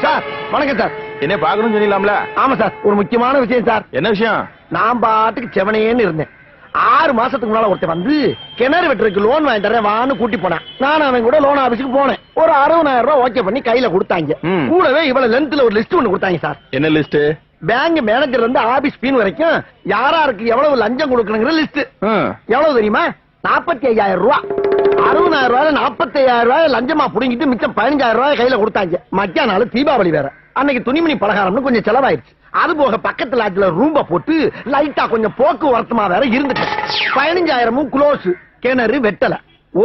Sir வணக்கம் sir. என்ன பாக்கணும் சொன்னீங்களாம்ல? ஆமா சார், ஒரு முக்கியமான விஷயம் சார். என்ன விஷயம்? நான் பாட்டுக்கு செவனேன்னு இருந்தேன். 6 மாசத்துக்கு முன்னால ஒருத்தன் வந்து கிணறு வெட்டுறதுக்கு லோன் வாங்கி தரேன் வான்னு கூட்டி போனேன். நான் அவன் கூட லோன் ஆபீஸுக்கு போனேன். ஒரு 60,000 ரூபாய் ஓகே பண்ணி கையில கொடுத்தாங்க. கூடவே இவ்வளவு லென்த்ல ஒரு லிஸ்ட் ஒண்ணு கொடுத்தாங்க சார். என்ன லிஸ்ட்? பேங்க் மேனேஜர் இருந்து ஆபீஸ் பீன் வரைக்கும் யாராருக்கு எவ்வளவு லஞ்சம் கொடுக்கணுங்கிற லிஸ்ட். எவ்வளவு தெரியுமா? 45,000 ரூபாய். 60,000 ரூபாய் 45,000 ரூபாய் லஞ்சமா புடிங்கிட்டு மிச்சம் 15,000 ரூபாய் கையில கொடுத்தாங்க. மத்திய நாள் தீபாவளி வேற. அன்னைக்கு துணிமணி பலகாரம்னு கொஞ்சம் செலவாயிருச்சு. அது போக பக்கத்துல ஆட்ல ரூம்ப போட்டு லைட்டா கொஞ்சம் போக்குவரத்துமா வேற இருந்துட்டு 15,000 க்ளோஸ். கிணறு வெட்டல.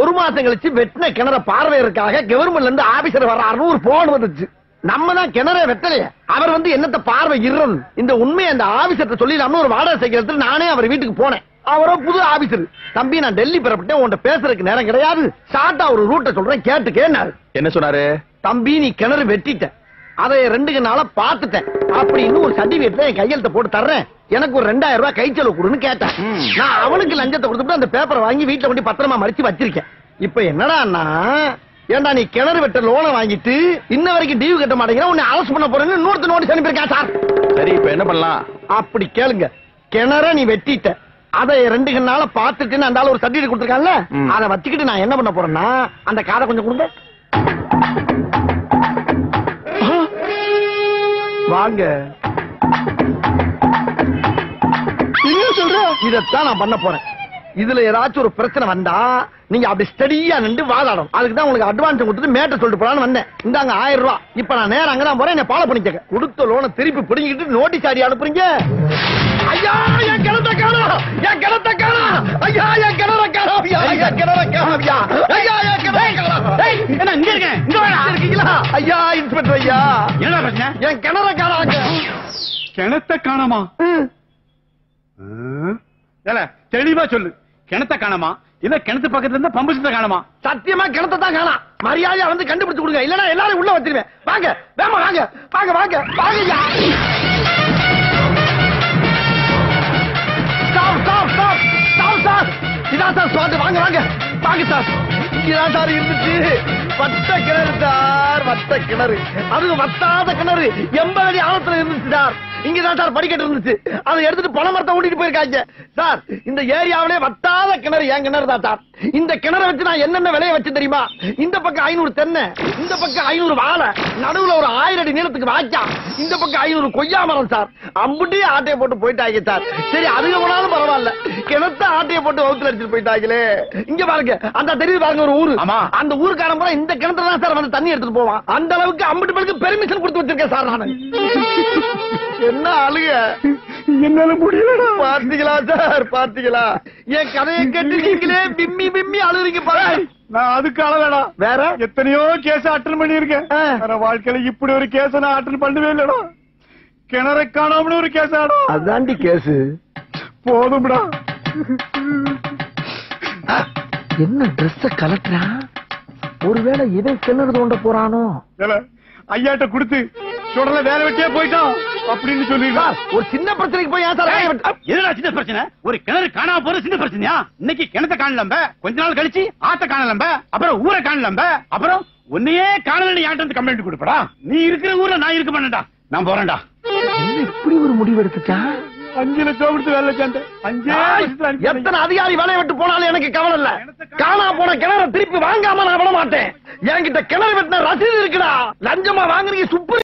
1 மாசம் கழிச்சு வெட்டின கிணற பார்வையற்காக கவர்மெண்ட்ல இருந்து ஆபீசர் வர்றாருன்னு ஒரு போன் வந்துச்சு. நம்ம தான் கிணறே வெட்டலையே. அவர் வந்து என்னத்த பார்வை இருறது. இந்த உண்மையை அந்த ஆபீசர்ட்ட சொல்லிடலாம்னு ஒரு வாடகை சைக்கிள் நானே அவர் வீட்டுக்கு போனேன். அவரோ புது ஆபீசர். தம்பி நான் டெல்லி பெறப்பட்டேன், உன்கிட்ட பேசுறதுக்கு நேரம் கிடையாது, ஷார்ட்டா ஒரு ரூட்டை சொல்றேன் கேட்டுக்கேன்னாரு. என்ன சொன்னாரு? தம்பி நீ கிணறு வெட்டிட்ட, அதை 2 நாளா பாத்துட்டேன் அப்படின்னு ஒரு சர்டிபிகேட்ல என் கையெழுத்த போட்டு தர்றேன், எனக்கு ஒரு 2,000 ரூபாய் கை செலவு கொடுன்னு கேட்டேன். நான் அவனுக்கு லஞ்சத்தை கொடுத்துட்டு அந்த பேப்பரை வாங்கி வீட்டுல கொண்டு பத்திரமா மடிச்சு வச்சிருக்கேன். இப்ப என்னடா, ஏண்டா நீ கிணறு வெட்ட லோனை வாங்கிட்டு இன்ன வரைக்கும் டியூ கட்ட மாட்டேங்கிற, உன்னை அரெஸ்ட் பண்ண போறேன்னு இன்னொருத்த நோட்டீஸ் அனுப்பியிருக்கேன் சார். சரி இப்ப என்ன பண்ணலாம்? அப்படி கேளுங்க. கிணற நீ வெட்டிட்ட, அதை 2 நாளா பாத்துட்டு அந்த ஆளு ஒரு சர்டிபிகேட் கொடுத்துருக்கான்ல, அதை வச்சுக்கிட்டு நான் என்ன பண்ண போறேன்னா, அந்த காரை கொஞ்சம் கொடுங்க. வாங்க. இதத்தான் நான் பண்ண போறேன். இதுல ஏதாச்சும் ஒரு பிரச்சனை வந்தா நீங்க அப்படி ஸ்டடியா நின்று வாதாடும். அதுக்கு தான் உங்களுக்கு அட்வான்ஸ் கொடுத்துட்டு மேட்டர் சொல்லிட்டு போலான்னு வந்தேன். இந்தாங்க 1000 ரூபாய். இப்ப நான் நேரம் அங்கதான் போறேன், என்ன ஃபாலோ பண்ணிக்க. கொடுத்த லோனை திருப்பி பிடிங்கிட்டு நோட்டீஸ் ஆடி அனுப்புறீங்க. ஐயா என் கிணத்தை காணோம், என் கிணத்தை காணோம், ஐயா என் கிணற காணோம், என் கிணற காணோம், ஐயா என் கிணற காணோம். என்ன இங்க இருக்கேன், இங்க வாடா. இருக்கீங்களா? ஐயா இன்ஸ்பெக்டர் ஐயா, என்ன பிரச்சனை? என் கிணற காணாங்க. கிணத்தை காணாமா? தெளிவா சொல்லு. கிணத்தை காணாமா இல்ல கிணத்து பக்கத்துல இருந்து பம்பு செட்டை காணாமா? சத்தியமா கிணத்தை தான் காணா. மரியாதையா வந்து கண்டுபிடிச்சு கொடுங்க, இல்லனா எல்லாரும் உள்ள வச்சிருவேன். வாங்க வேமா வாங்க வாங்க வாங்க வாங்கய்யா. Stop stop stop stop sir. இதான் சார் ஸ்பாட். வாங்க வாங்க வாங்க சார். இங்கதான் சார் இருந்துச்சு. வட்ட கிணறு சார், வட்ட கிணறு. அது வட்டாத கிணறு 80 அடி ஆழத்துல இருந்துச்சு சார். இங்கதான் சார் படிக்கட்டு இருந்துச்சு. அதை எடுத்துட்டு பணமரத்தை ஓட்டிட்டு போயிருக்காங்க சார். இந்த ஏரியாவிலே வட்டாத கிணறு என் கிணறு தான் சார். இந்த கிணறை வச்சு நான் என்னென்ன விலையை வச்சு தெரியுமா? இந்த பக்கம் 500 தென்னை, இந்த பக்கம் 500 வாழை, நடுவுல ஒரு 1000 அடி நீளத்துக்கு வாய்க்கா, இந்த பக்கம் 500 கொய்யா மரம் சார். அம்புட்டியே ஆட்டையை போட்டு போயிட்டாங்க சார். சரி அதுக்கு போனாலும் பரவாயில்ல, கிணத்த ஆட்டையை போட்டு வகுத்துல அடிச்சுட்டு போயிட்டாங்களே. இங்க பாருங்க, அந்த தெரியுது பாருங்க ஒரு ஊரு. அந்த ஊருக்காரன் பூரா இந்த கிணத்துல தான் சார் வந்து தண்ணி எடுத்துட்டு போவான். அந்த அளவுக்கு அம்புட்டு பேருக்கு பெர்மிஷன் கொடுத்து வச்சிருக்கேன் சார் நானு. என்ன அழுக? என்னால முடியலடா. பாத்தீங்களா சார், பாத்தீங்களா? என் கதையை கேட்டு நீங்களே பிம்மி பிம்மி அழுறீங்க பாரு. நான் அதுக்கு அழலடா. வேற எத்தனையோ கேஸ் அட்டன் பண்ணிருக்கேன். வாழ்க்கையில இப்படி ஒரு கேஸ் நான் அட்டன் பண்ணவே இல்லடா. கிணறை காணாமனு ஒரு கேஸ் ஆடா. அதாண்டி கேஸ். போதும்டா. என்ன ட்ரெஸ் கலட்டுறா? ஒருவேளை இதை கிணறு தோண்ட போறானோ? ஐயாட்ட கொடுத்து சுடல வேலை வெட்டியே போயிட்டான் அப்படின்னு சொல்லிருக்கார். ஒரு சின்ன பிரச்சனைக்கு போய் ஏன் சார்? எதுடா சின்ன பிரச்சனை? ஒரு கிணறு காணாம போற சின்ன பிரச்சனையா? இன்னைக்கு கிணத்தை காணலம்ப, கொஞ்ச நாள் கழிச்சு ஆத்த காணலம்ப, அப்புறம் ஊரை காணலம்ப, அப்புறம் உன்னையே காணலன்னு யார்ட்ட கம்ப்ளைண்ட் கொடுப்படா? நீ இருக்கிற ஊர்ல நான் இருக்க மாட்டேன்டா. நான் போறேன்டா. இப்படி ஒரு முடிவு எடுத்துட்டா? 5 லட்சம் கொடுத்து வேலை சேர்ந்தேன். எத்தனை அதிகாரி வேலையை விட்டு போனாலும் எனக்கு கவலை இல்ல. காணா போன கிணறு திருப்பி வாங்காம நான் விட மாட்டேன். என்கிட்ட கிணறு வெட்டின ரசீது இருக்குடா. லஞ்சமா வாங்குறீங்க சுப்பு.